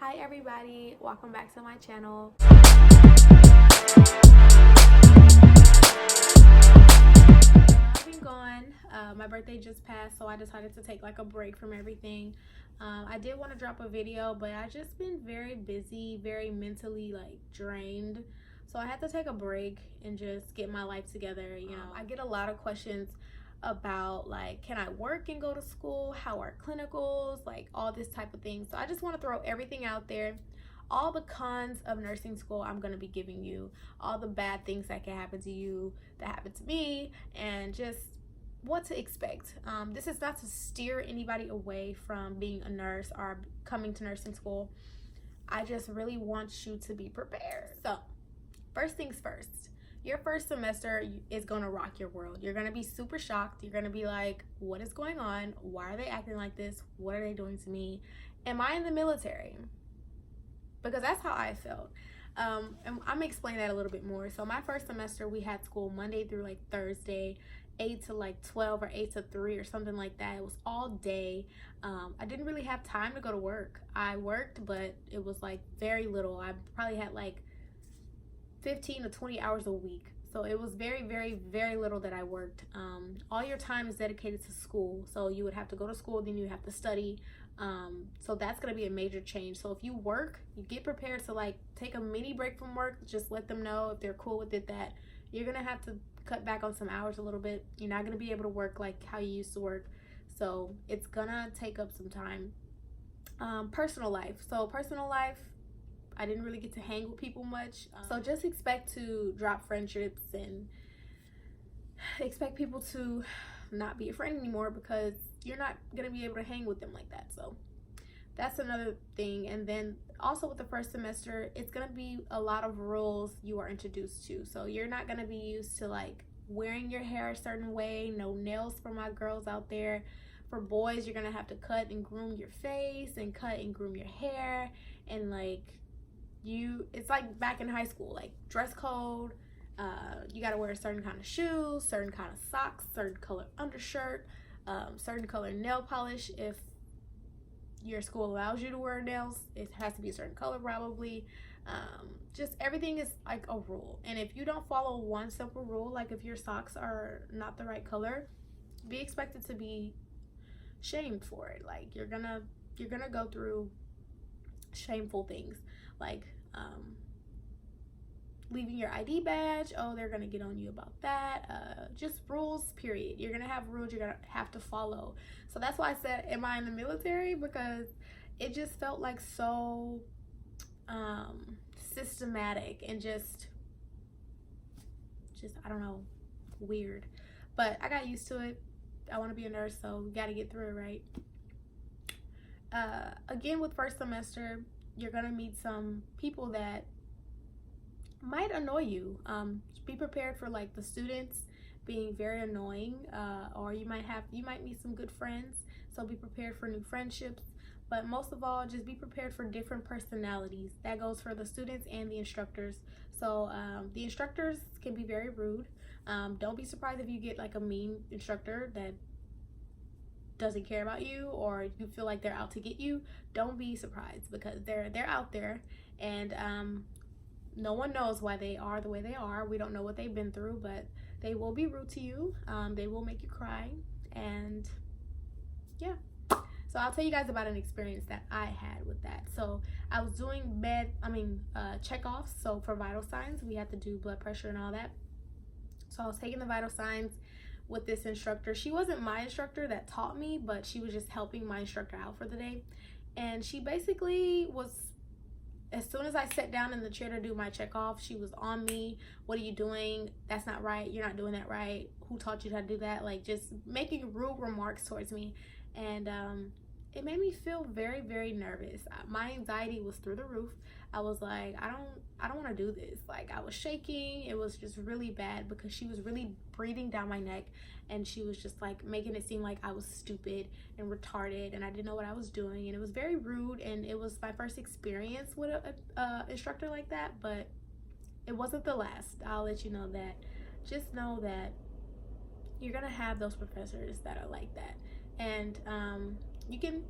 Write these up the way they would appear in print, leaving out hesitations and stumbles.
Hi everybody, welcome back to my channel. I've been gone. My birthday just passed, so I decided to take like a break from everything. I did want to drop a video, but I just been very busy, very mentally like drained. So I had to take a break and just get my life together. I get a lot of questions about like, can I work and go to school? How are clinicals? Like all this type of thing. So I just want to throw everything out there. All the cons of nursing school I'm going to be giving you, all the bad things that can happen to you, that happened to me, and just what to expect. This is not to steer anybody away from being a nurse or coming to nursing school. I just really want you to be prepared. So first things first, your first semester is going to rock your world. You're going to be super shocked. You're going to be like, what is going on? Why are they acting like this? What are they doing to me? Am I in the military? Because that's how I felt. And I'm gonna explain that a little bit more. So my first semester, we had school Monday through like Thursday, 8 to like 12 or 8 to 3 or something like that. It was all day. I didn't really have time to go to work. I worked, but it was like very little. I probably had like 15 to 20 hours a week. So it was very, very, very little that I worked. All your time is dedicated to school. So you would have to go to school, then you have to study. So that's going to be a major change. So if you work, you get prepared to like take a mini break from work. Just let them know if they're cool with it that you're going to have to cut back on some hours a little bit. You're not going to be able to work like how you used to work. So it's going to take up some time. Personal life. So personal life, I didn't really get to hang with people much. So just expect to drop friendships and expect people to not be a friend anymore because you're not going to be able to hang with them like that. So that's another thing. And then also with the first semester, it's going to be a lot of rules you are introduced to. So you're not going to be used to like wearing your hair a certain way. No nails for my girls out there. For boys, you're going to have to cut and groom your face and cut and groom your hair. And like it's like back in high school, like dress code. You got to wear a certain kind of shoes, certain kind of socks, certain color undershirt, certain color nail polish. If your school allows you to wear nails, it has to be a certain color probably. Just everything is like a rule, and if you don't follow one simple rule, like if your socks are not the right color, be expected to be shamed for it. Like you're gonna go through shameful things like leaving your ID badge. Oh, they're gonna get on you about that. Just rules, period. You're gonna have rules you're gonna have to follow. So that's why I said, am I in the military? Because it just felt like so systematic and just I don't know, weird. But I got used to it. I want to be a nurse, so we got to get through it, right? Again, with first semester, you're gonna meet some people that might annoy you. Be prepared for like the students being very annoying, or you might meet some good friends, so be prepared for new friendships. But most of all, just be prepared for different personalities. That goes for the students and the instructors. So the instructors can be very rude. Don't be surprised if you get like a mean instructor that doesn't care about you, or you feel like they're out to get you. Don't be surprised, because they're out there, and no one knows why they are the way they are. We don't know what they've been through, but they will be rude to you. They will make you cry, and yeah. So I'll tell you guys about an experience that I had with that. So I was doing check-offs. So for vital signs, we had to do blood pressure and all that. So I was taking the vital signs with this instructor. She wasn't my instructor that taught me, but she was just helping my instructor out for the day. And she basically was, as soon as I sat down in the chair to do my check off, she was on me. What are you doing? That's not right. You're not doing that right. Who taught you how to do that? Like just making rude remarks towards me. And it made me feel very, very nervous. My anxiety was through the roof. I was like, I don't want to do this. Like I was shaking. It was just really bad because she was really breathing down my neck, and she was just like making it seem like I was stupid and retarded and I didn't know what I was doing, and it was very rude. And it was my first experience with a instructor like that, but it wasn't the last. I'll let you know that. Just know that you're gonna have those professors that are like that. And you can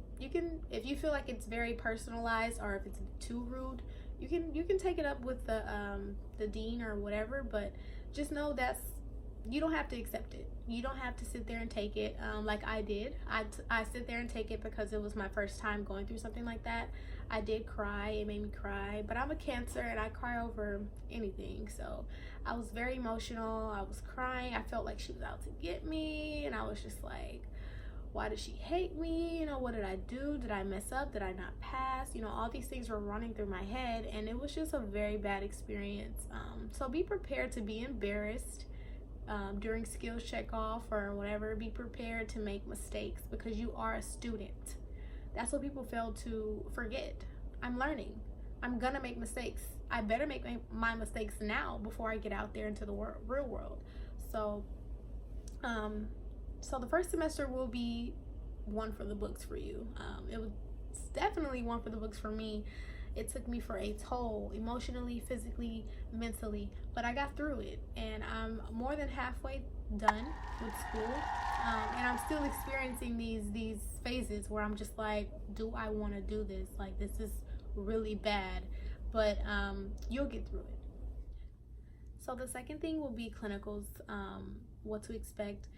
if you feel like it's very personalized or if it's too rude, you can take it up with the dean or whatever, but just know that's you don't have to accept it. You don't have to sit there and take it like I did. I sit there and take it because it was my first time going through something like that. I did cry. It made me cry, but I'm a Cancer and I cry over anything. So I was very emotional. I was crying. I felt like she was out to get me, and I was just like, why does she hate me? You know, what did I do? Did I mess up? Did I not pass? You know, all these things were running through my head, and it was just a very bad experience. So be prepared to be embarrassed during skills check off or whatever. Be prepared to make mistakes because you are a student. That's what people fail to forget. I'm learning. I'm gonna make mistakes. I better make my mistakes now before I get out there into the real world. So so the first semester will be one for the books for you. It was definitely one for the books for me. It took me for a toll, emotionally, physically, mentally, but I got through it, and I'm more than halfway done with school. And I'm still experiencing these phases where I'm just like, do I want to do this? Like, this is really bad, but you'll get through it. So the second thing will be clinicals. What to expect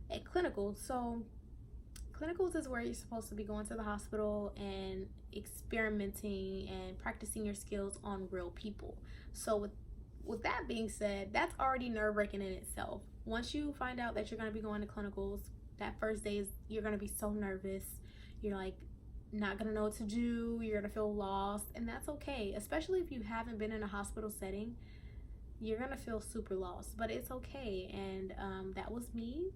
at clinicals. So clinicals is where you're supposed to be going to the hospital and experimenting and practicing your skills on real people. So with that being said, that's already nerve-wracking in itself. Once you find out that you're going to be going to clinicals, that first day is you're going to be so nervous. You're like not going to know what to do. You're going to feel lost, and that's okay. Especially if you haven't been in a hospital setting, you're going to feel super lost, but it's okay. And that was me.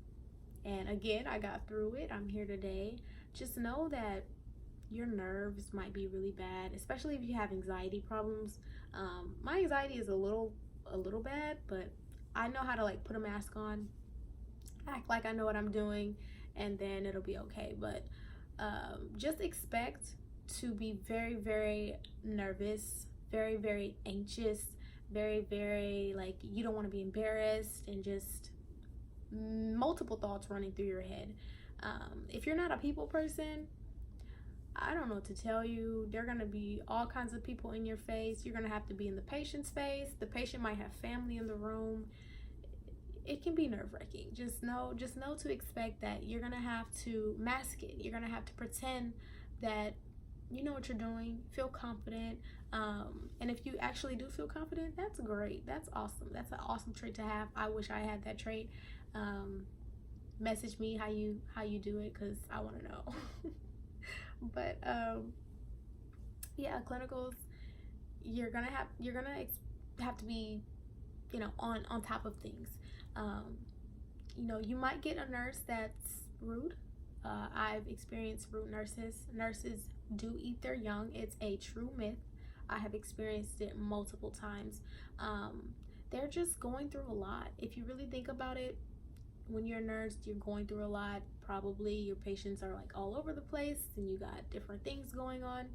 And again, I got through it. I'm here today. Just know that your nerves might be really bad, especially if you have anxiety problems. My anxiety is a little bad, but I know how to like put a mask on, act like I know what I'm doing, and then it'll be okay. But just expect to be very, very nervous, very, very anxious, very, very like you don't want to be embarrassed, and just multiple thoughts running through your head. If you're not a people person, I don't know what to tell you. There are going to be all kinds of people in your face. You're going to have to be in the patient's face. The patient might have family in the room. It can be nerve-wracking. Just know to expect that you're going to have to mask it. You're going to have to pretend that you know what you're doing. Feel confident. And if you actually do feel confident, that's great. That's awesome. That's an awesome trait to have. I wish I had that trait. Message me how you do it, because I want to know. But yeah, clinicals, you're gonna have to be, you know, on top of things. You know, you might get a nurse that's rude. I've experienced rude nurses. Nurses do eat their young. It's a true myth. I have experienced it multiple times. They're just going through a lot. If you really think about it, when you're a nurse, you're going through a lot. Probably your patients are like all over the place and you got different things going on.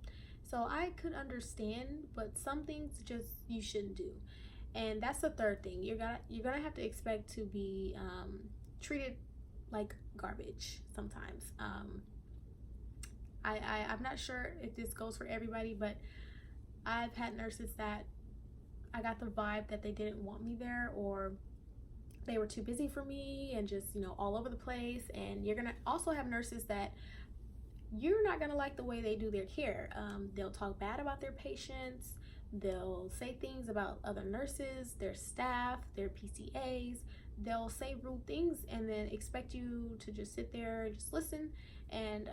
So I could understand, but some things just you shouldn't do. And that's the third thing. You're gonna have to expect to be treated like garbage sometimes. I'm not sure if this goes for everybody, but I've had nurses that I got the vibe that they didn't want me there, or they were too busy for me and just, you know, all over the place. And you're gonna also have nurses that you're not gonna like the way they do their care. They'll talk bad about their patients. They'll say things about other nurses, their staff, their PCAs. They'll say rude things and then expect you to just sit there and just listen. And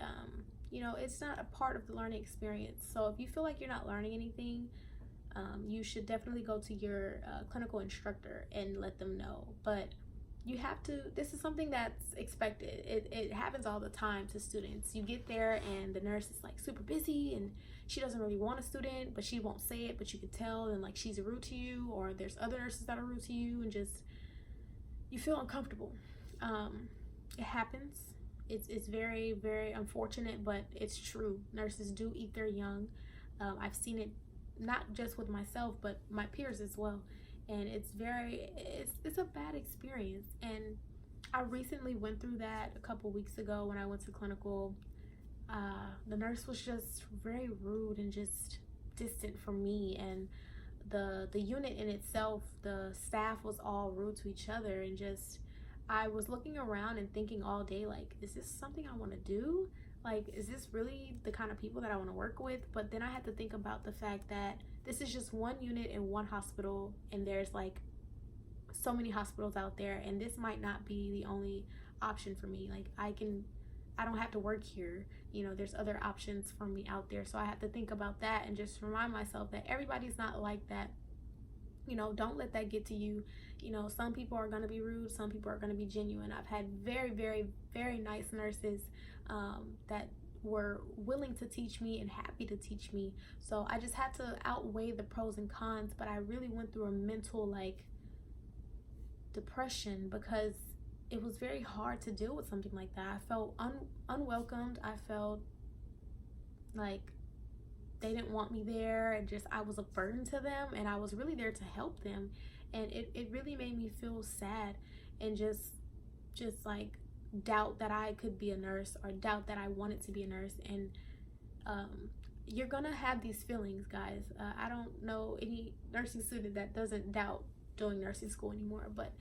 you know, it's not a part of the learning experience. So if you feel like you're not learning anything, you should definitely go to your clinical instructor and let them know. But you have to, this is something that's expected. It happens all the time to students. You get there and the nurse is like super busy and she doesn't really want a student, but she won't say it, but you can tell, and like she's rude to you, or there's other nurses that are rude to you, and just you feel uncomfortable. It happens. It's very, very unfortunate, but it's true. Nurses do eat their young. I've seen it not just with myself, but my peers as well. And it's a bad experience. And I recently went through that a couple weeks ago when I went to clinical. the nurse was just very rude and just distant from me, and the unit in itself, the staff was all rude to each other, and just I was looking around and thinking all day, like, is this something I want to do? Like, is this really the kind of people that I want to work with? But then I had to think about the fact that this is just one unit in one hospital, and there's like so many hospitals out there, and this might not be the only option for me. Like, I don't have to work here, you know, there's other options for me out there. So I have to think about that and just remind myself that everybody's not like that. You know, don't let that get to you. You know, some people are going to be rude, some people are going to be genuine. I've had very, very, very nice nurses that were willing to teach me and happy to teach me. So I just had to outweigh the pros and cons, but I really went through a mental like depression because it was very hard to deal with something like that. I felt unwelcomed. I felt like they didn't want me there, and just I was a burden to them, and I was really there to help them. And it really made me feel sad and just like doubt that I could be a nurse, or doubt that I wanted to be a nurse. And you're gonna have these feelings, guys. I don't know any nursing student that doesn't doubt doing nursing school anymore, but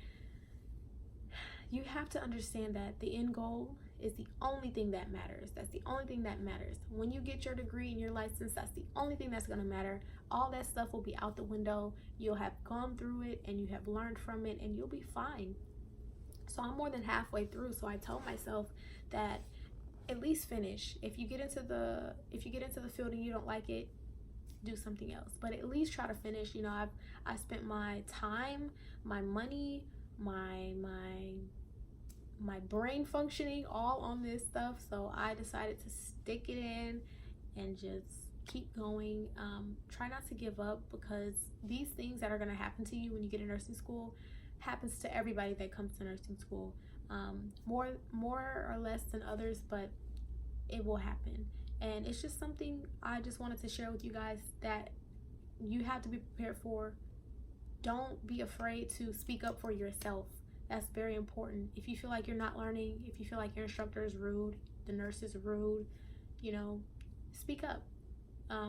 you have to understand that the end goal is the only thing that matters. That's the only thing that matters. When you get your degree and your license, that's the only thing that's gonna matter. All that stuff will be out the window. You'll have gone through it and you have learned from it, and you'll be fine. So I'm more than halfway through. So I told myself that at least finish. If you get into the field and you don't like it, do something else. But at least try to finish. You know, I spent my time, my money, my brain functioning all on this stuff. So I decided to stick it in and just keep going. Try not to give up, because these things that are going to happen to you when you get in nursing school happens to everybody that comes to nursing school. More or less than others, but it will happen. And it's just something I just wanted to share with you guys that you have to be prepared for. Don't be afraid to speak up for yourself. That's very important. If you feel like you're not learning, if you feel like your instructor is rude, the nurse is rude, you know, speak up.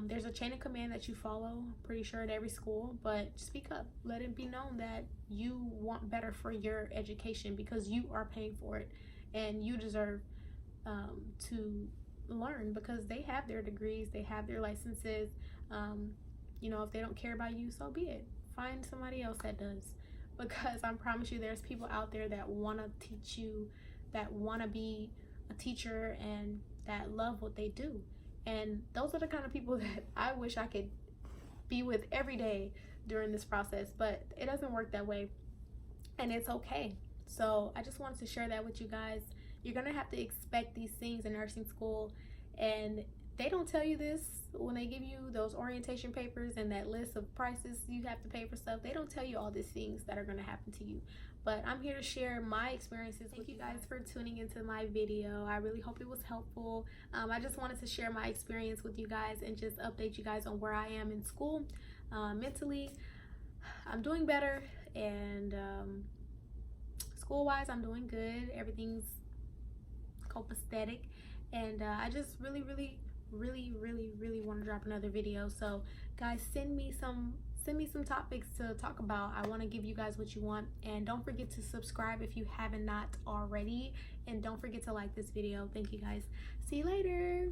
There's a chain of command that you follow, pretty sure, at every school, but speak up. Let it be known that you want better for your education, because you are paying for it, and you deserve to learn, because they have their degrees, they have their licenses. You know, if they don't care about you, so be it. Find somebody else that does. Because I promise you, there's people out there that want to teach you, that want to be a teacher, and that love what they do. And those are the kind of people that I wish I could be with every day during this process, but it doesn't work that way, and it's okay. So I just wanted to share that with you guys. You're gonna have to expect these things in nursing school, and they don't tell you this when they give you those orientation papers and that list of prices you have to pay for stuff. They don't tell you all these things that are going to happen to you, but I'm here to share my experiences. Thank you guys for tuning into my video. I really hope it was helpful. I just wanted to share my experience with you guys and just update you guys on where I am in school. Mentally, I'm doing better, and school wise, I'm doing good. Everything's copacetic, and I just really want to drop another video. So guys, send me some topics to talk about. I want to give you guys what you want, and don't forget to subscribe if you haven't not already, and don't forget to like this video. Thank you guys. See you later.